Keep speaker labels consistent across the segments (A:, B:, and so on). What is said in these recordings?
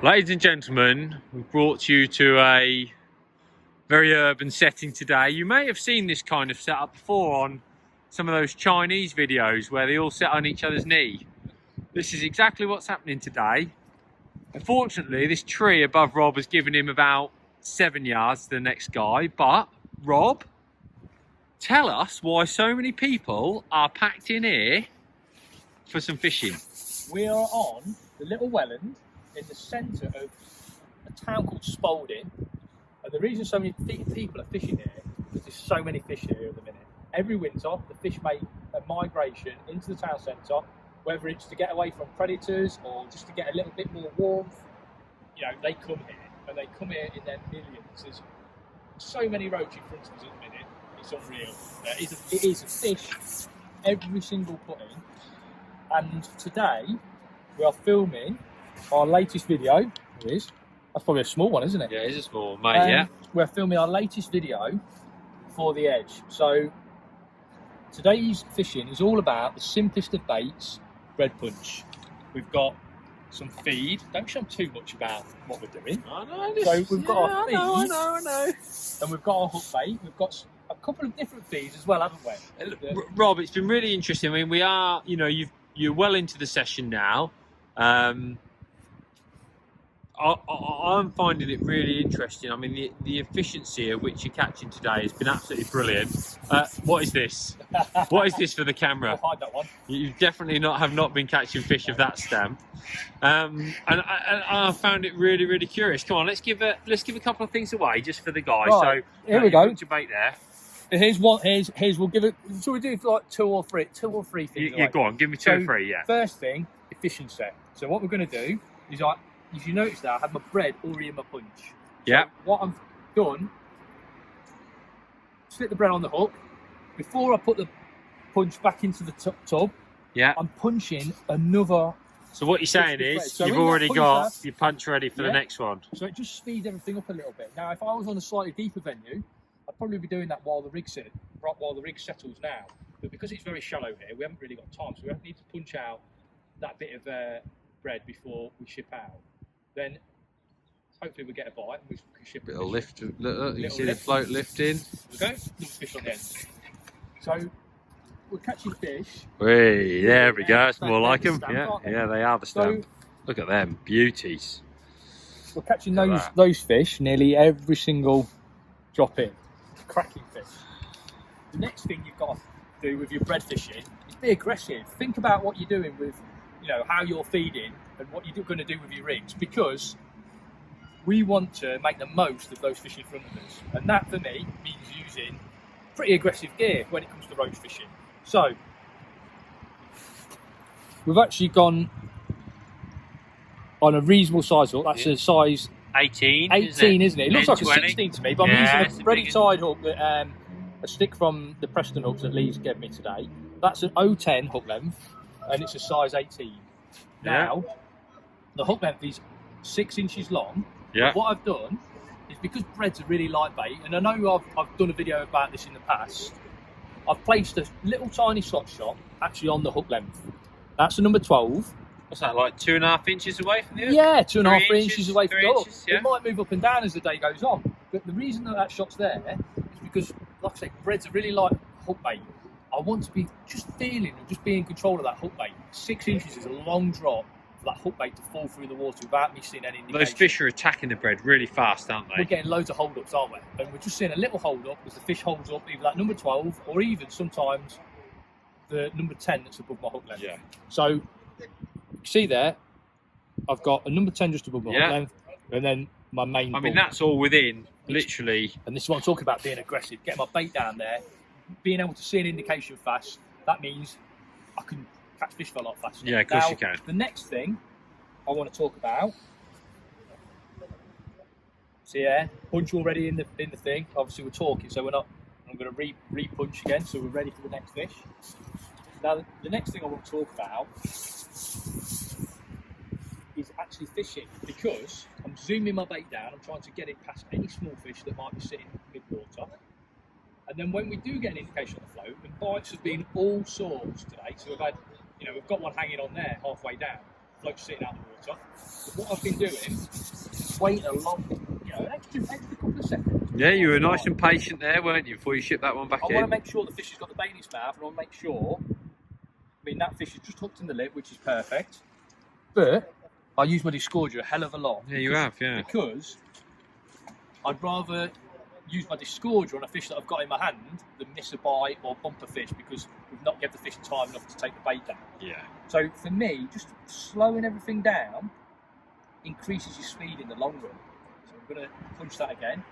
A: Ladies and gentlemen, we've brought you to a very urban setting today. You may have seen this kind of setup before on some of those Chinese videos where they all sit on each other's knee. This is exactly what's happening today. Unfortunately, this tree above Rob has given him about 7 yards to the next guy. But, Rob, tell us why so many people are packed in here for some fishing.
B: We are on the little Welland in the centre of a town called Spalding. And the reason so many people are fishing here is because there's so many fish here at the minute. Every winter, the fish make a migration into the town centre, whether it's to get away from predators or just to get a little bit more warmth. You know, they come here, and they come here in their millions. There's so many roach in front of us at the minute, it's unreal. It is a fish every single putting. And today, we are filming our latest video. It is. That's probably a small one, isn't it?
A: Yeah, it is a small one, mate, yeah.
B: We're filming our latest video for the Edge. So today's fishing is all about the simplest of baits, bread punch. We've got some feed. Don't show them too much about what we're doing.
A: I know.
B: So we've got our feed.
A: I know.
B: And we've got our hook bait. We've got a couple of different feeds as well, haven't we?
A: Rob, it's been really interesting. I mean, we are, you know, you're well into the session now. I'm finding it really interesting. I mean, the efficiency at which you're catching today has been absolutely brilliant. What is this? What is this for the camera?
B: I'll hide that one.
A: You definitely have not been catching fish of that stamp. And I found it really, really curious. Come on, let's give a couple of things away just for the guys.
B: Right,
A: so
B: here we go.
A: Put your bait there.
B: Here's one. Here's. We'll give it. So we do like two or three things.
A: Yeah, go on. Give me two or three. Yeah.
B: First thing, efficiency. So what we're going to do is, if you notice that I have my bread already in my punch.
A: Yeah.
B: So what I've done, slip the bread on the hook. Before I put the punch back into the tub,
A: yeah,
B: I'm punching another.
A: So what you're saying is
B: so
A: you've already got your punch ready for the next one.
B: So it just speeds everything up a little bit. Now, if I was on a slightly deeper venue, I'd probably be doing that while the rig settles now. But because it's very shallow here, we haven't really got time, so we need to punch out that bit of bread before we ship out. Then hopefully we get a bite and we can ship it.
A: Little lift. Look, you can see the float lifting.
B: Okay, little fish on the end. So we're catching fish.
A: Hey, there we go. It's more like them.
B: Stamp,
A: Yeah, they are the stamp. Look at them, beauties.
B: We're catching those fish nearly every single drop in. Cracking fish. The next thing you've got to do with your bread fishing is be aggressive. Think about what you're doing with, you know, how you're feeding and what you're going to do with your rigs, because we want to make the most of those fish in front of us, and that for me means using pretty aggressive gear when it comes to roach fishing. So we've actually gone on a reasonable size hook. That's a size
A: 18,
B: isn't it? It looks like a 16 to me, but I'm using a ready side hook that a stick from the Preston hooks that Lee's gave me today. That's an 010 hook length, and it's a size 18. Now, the hook length is 6 inches long.
A: Yeah.
B: What I've done is, because bread's a really light bait, and I know I've done a video about this in the past, I've placed a little tiny slot shot actually on the hook length. That's a number 12.
A: What's that, like 2.5 inches away from the hook?
B: Yeah, 2.5 3 inches away from the hook.
A: Yeah.
B: It might move up and down as the day goes on, but the reason that shot's there is because, like I say, bread's a really light hook bait. I want to be just feeling and just be in control of that hook bait. 6 inches is a long drop for that hook bait to fall through the water without me seeing any indication.
A: Those fish are attacking the bread really fast, aren't they?
B: We're getting loads of hold-ups, aren't we? And we're just seeing a little hold-up as the fish holds up either that number 12 or even sometimes the number 10 that's above my hook length.
A: Yeah.
B: So you can see there, I've got a number 10 just above my hook length, and then my main
A: I mean,
B: bull.
A: that's all within, literally.
B: And this is what I'm talking about, being aggressive. Getting my bait down there, being able to see an indication fast. That means I can catch fish for a lot faster.
A: Yeah, of course you can.
B: The next thing I want to talk about, so yeah, punch already in the thing. Obviously we're talking, so we're not. I'm going to re-punch again, so we're ready for the next fish. Now the next thing I want to talk about is actually fishing, because I'm zooming my bait down. I'm trying to get it past any small fish that might be sitting mid-water. And then when we do get an indication on the float, and bites have been all sorts today. So we've got one hanging on there halfway down, float sitting out of the lights off. But what I've been doing is waiting a long, an extra couple of seconds.
A: Yeah, you were nice and patient there, weren't you, before you shipped that one back
B: I
A: in?
B: want to make sure the fish has got the bait in its mouth, and I want to make sure. I mean, that fish is just hooked in the lip, which is perfect. But I use my disgorger a hell of a lot.
A: Yeah, you have, yeah.
B: Because I'd rather use my disgorger on a fish that I've got in my hand than miss a bite or bump a fish because we've not given the fish time enough to take the bait down.
A: Yeah.
B: So for me, just slowing everything down increases your speed in the long run. So I'm going to punch that again.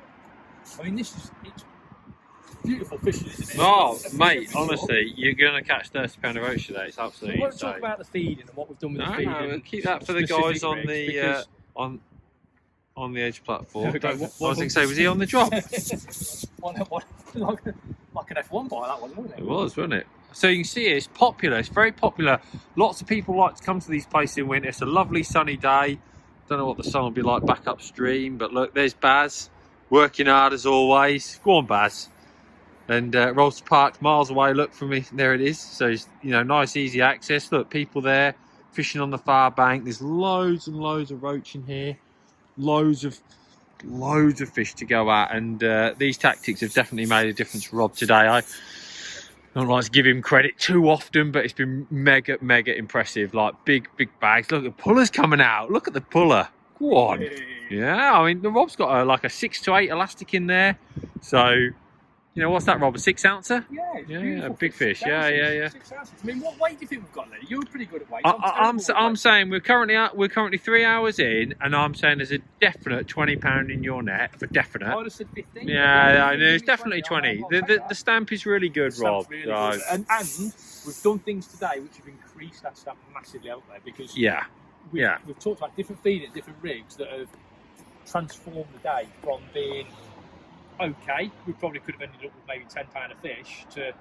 B: I mean, it's beautiful fishing, isn't it?
A: Oh, mate, honestly, you're going to catch £30 of roach today. It's absolutely
B: We won't
A: insane.
B: talk about the feeding and what we've done with the feeding.
A: No, keep that for the guys on the
B: because...
A: on the edge platform.
B: Okay,
A: I was going to say, was he on the drop?
B: like an F1 bike, that was, wasn't it?
A: It was, wasn't it? So you can see it's popular. It's very popular. Lots of people like to come to these places in winter. It's a lovely sunny day. Don't know what the sun will be like back upstream, but look, there's Baz working hard as always. Go on, Baz. And Rolls Park, miles away. Look from me, there it is. So it's, nice, easy access. Look, people there fishing on the far bank. There's loads and loads of roach in here. Loads of fish to go at, and these tactics have definitely made a difference for Rob today. I don't like to give him credit too often, but it's been mega impressive. Like big bags. Look, the puller's coming out. Look at the puller. Go on.
B: Hey.
A: Yeah, I mean, the Rob's got like a 6 to 8 elastic in there. So, what's that, Rob? A 6-ouncer?
B: Yeah,
A: a big fish.
B: 6
A: Yeah.
B: ounces. 6 ounces. I mean, what weight do you think we've got there? You were pretty good at weight.
A: I'm saying we're currently 3 hours in, and I'm saying there's a definite £20 in your net for definite.
B: I would have said 15.
A: Yeah, I know it's definitely 20. The stamp is really good, Rob.
B: Really good. And we've done things today which have increased that stamp massively out there because we've talked about different feeding, different rigs that have transformed the day from being okay. We probably could have ended up with maybe £10 a fish to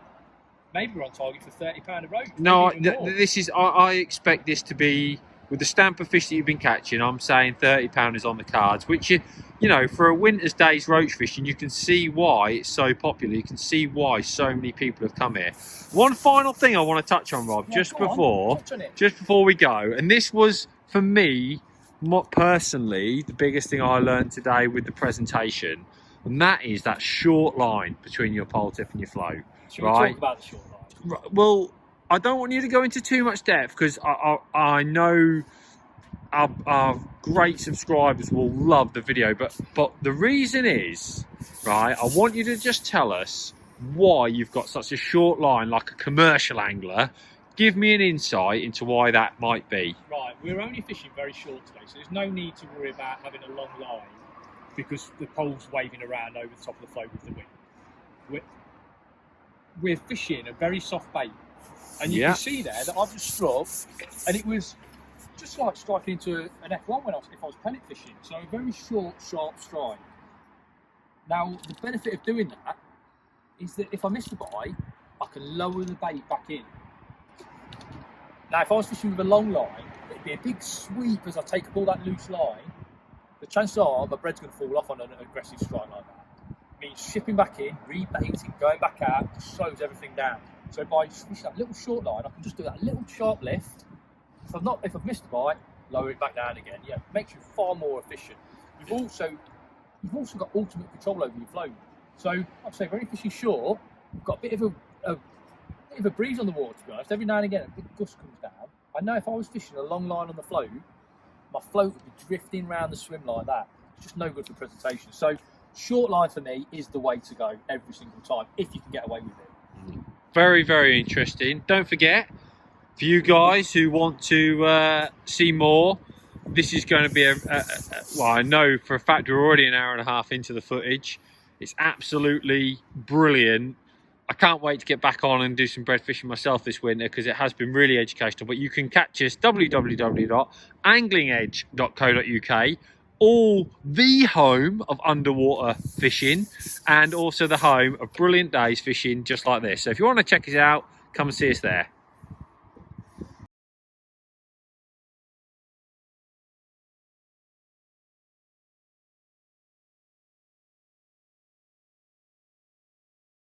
B: maybe we're on target for £30 a roach.
A: No, this is. I expect this to be with the stamp of fish that you've been catching. I'm saying £30 is on the cards, which for a winter's day's roach fishing, you can see why it's so popular. You can see why so many people have come here. One final thing I want to touch on, Rob, just before we go, and this was for me, personally, the biggest thing I learned today with the presentation. And that is that short line between your pole tip and your float.
B: Should we talk about the short line?
A: Well, I don't want you to go into too much depth because I know our great subscribers will love the video. But the reason is, right, I want you to just tell us why you've got such a short line like a commercial angler. Give me an insight into why that might be. Right,
B: we're only fishing very short today, so there's no need to worry about having a long line because the pole's waving around over the top of the float with the wind. We're fishing a very soft bait, and you can see there that I've just struck, and it was just like striking into an F1 if I was pellet fishing. So a very short, sharp strike. Now the benefit of doing that is that if I miss the bite, I can lower the bait back in. Now if I was fishing with a long line, it'd be a big sweep as I take up all that loose line. The chances are my bread's going to fall off on an aggressive strike like that. It means shipping back in, rebaiting, going back out, just slows everything down. So by fishing that little short line, I can just do that little sharp lift. If I've missed the bite, lower it back down again. Yeah, it makes you far more efficient. You've also got ultimate control over your float. So like I say, when you're fishing short, you've got a bit of a breeze on the water. To be honest, every now and again a big gust comes down. I know if I was fishing a long line on the float, my float would be drifting around the swim like that. It's just no good for presentation. So short line for me is the way to go every single time if you can get away with it.
A: Very interesting. Don't forget, for you guys who want to see more, this is going to be well, I know for a fact we're already an hour and a half into the footage. It's absolutely brilliant. I can't wait to get back on and do some bread fishing myself this winter because it has been really educational. But you can catch us www.anglingedge.co.uk, all the home of underwater fishing and also the home of brilliant days fishing just like this. So if you want to check us out, come and see us there.